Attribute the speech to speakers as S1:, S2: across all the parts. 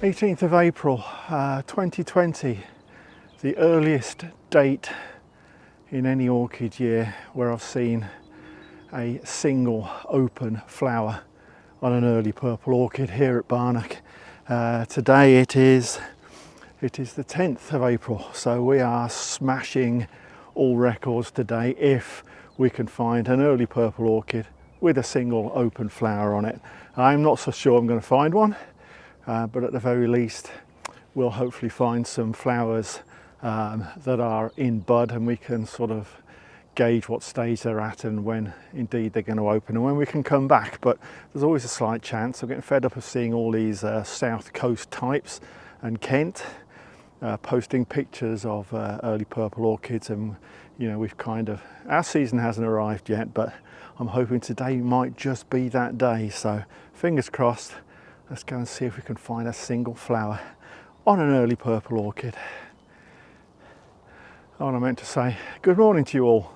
S1: 18th of April 2020, the earliest date in any orchid year where I've seen a single open flower on an early purple orchid here at Barnack. Today it is the 10th of April, so we are smashing all records today if we can find an early purple orchid with a single open flower on it. I'm not so sure I'm going to find one, but at the very least we'll hopefully find some flowers that are in bud, and we can sort of gauge what stage they're at and when indeed they're going to open and when we can come back. But there's always a slight chance. I'm getting fed up of seeing all these south coast types and Kent posting pictures of early purple orchids, and you know, we've kind of, our season hasn't arrived yet, but I'm hoping today might just be that day. So fingers crossed. Let's go and see if we can find a single flower on an early purple orchid. Oh, and I meant to say good morning to you all,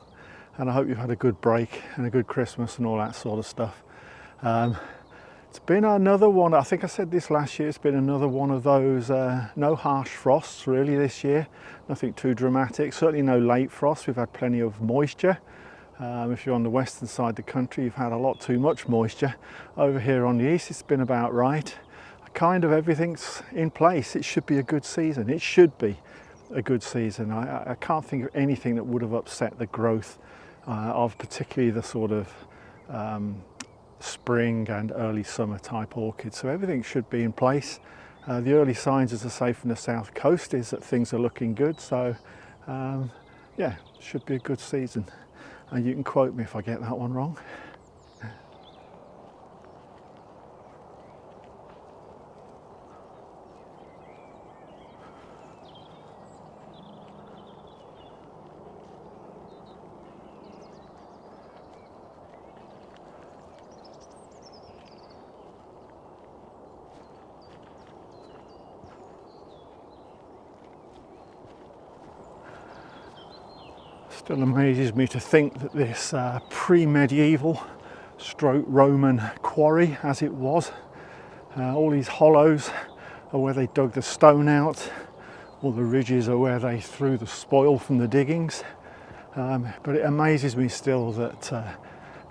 S1: and I hope you've had a good break and a good Christmas and all that sort of stuff. It's been another one, I think I said this last year, it's been another one of those no harsh frosts really this year, nothing too dramatic, certainly no late frost. We've had plenty of moisture. If you're on the western side of the country, you've had a lot too much moisture. Over here on the east, it's been about right. Kind of everything's in place. It should be a good season. It should be a good season. I can't think of anything that would have upset the growth of particularly the sort of spring and early summer type orchids. So everything should be in place. The early signs, as I say, from the south coast is that things are looking good. So yeah, should be a good season. And you can quote me if I get that one wrong. Still amazes me to think that this pre-medieval stroke Roman quarry, as it was, all these hollows are where they dug the stone out, all the ridges are where they threw the spoil from the diggings. But it amazes me still that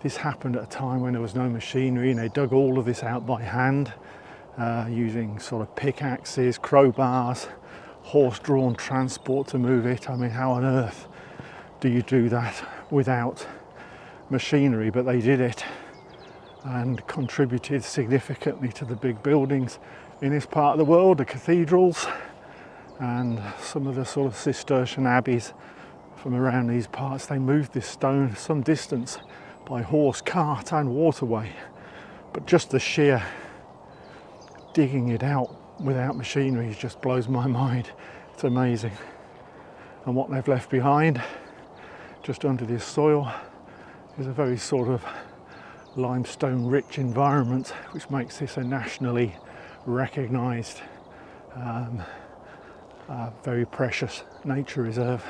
S1: this happened at a time when there was no machinery, and they dug all of this out by hand using sort of pickaxes, crowbars, horse-drawn transport to move it. I mean, how on earth do you do that without machinery? But they did it and contributed significantly to the big buildings in this part of the world, the cathedrals and some of the sort of Cistercian abbeys from around these parts. They moved this stone some distance by horse, cart and waterway, but just the sheer digging it out without machinery just blows my mind. It's amazing. And what they've left behind just under this soil is a very sort of limestone rich environment, which makes this a nationally recognised very precious nature reserve.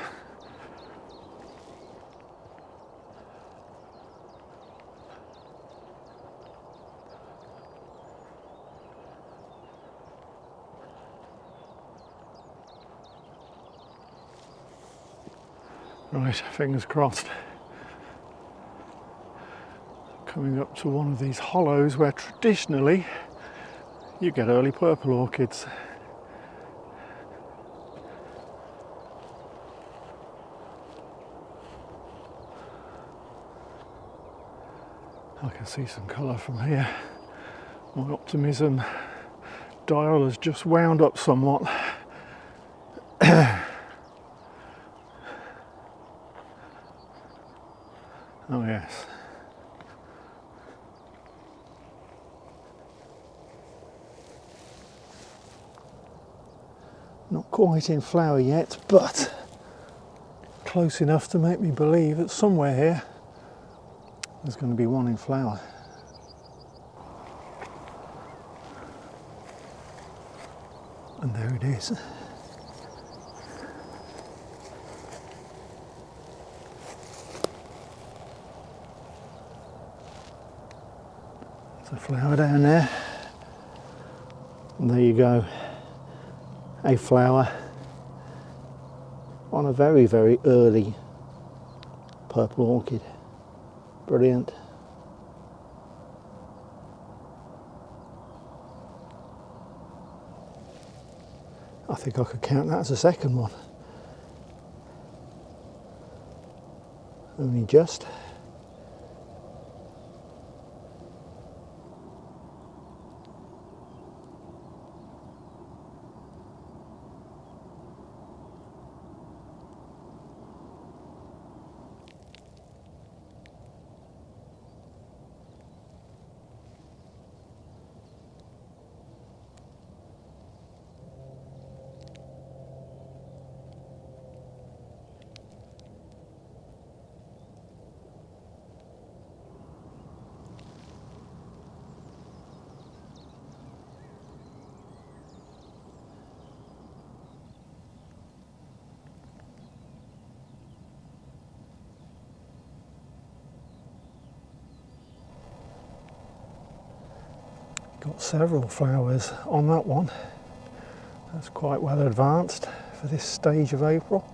S1: Right, fingers crossed. Coming up to one of these hollows where traditionally you get early purple orchids. I can see some colour from here. My optimism dial has just wound up somewhat. Oh yes. Not quite in flower yet, but close enough to make me believe that somewhere here there's going to be one in flower. And there it is. There's a flower down there. And there you go. a flower on a very, very early purple orchid. Brilliant. I think I could count that as a second one. Only just. Got several flowers on that one. That's quite well advanced for this stage of April.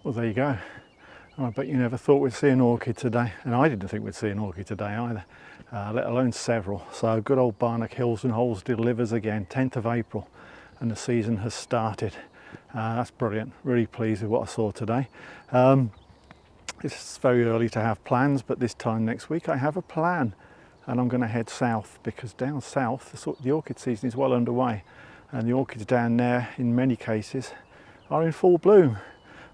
S1: Well, there you go. I bet you never thought we'd see an orchid today, and I didn't think we'd see an orchid today either, let alone several. So good old Barnack Hills and Holes delivers again, 10th of April, and the season has started. That's brilliant. Really pleased with what I saw today. It's very early to have plans, but this time next week I have a plan, and I'm going to head south, because down south the orchid season is well underway, and the orchids down there in many cases are in full bloom.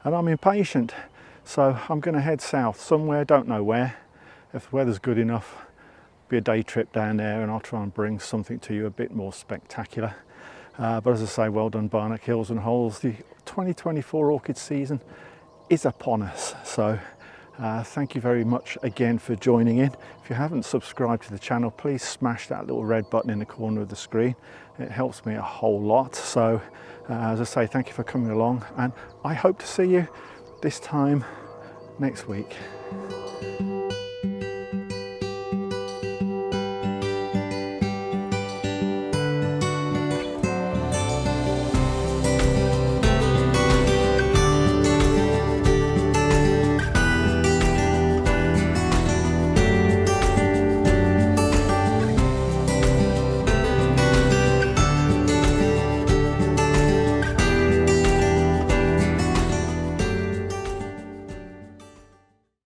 S1: And I'm impatient, so I'm going to head south somewhere, don't know where. If the weather's good enough, be a day trip down there, and I'll try and bring something to you a bit more spectacular. But as I say, well done Barnack Hills and Holes. The 2024 orchid season is upon us, so thank you very much again for joining in. If you haven't subscribed to the channel, please smash that little red button in the corner of the screen. It helps me a whole lot. So as I say, thank you for coming along, and I hope to see you this time next week.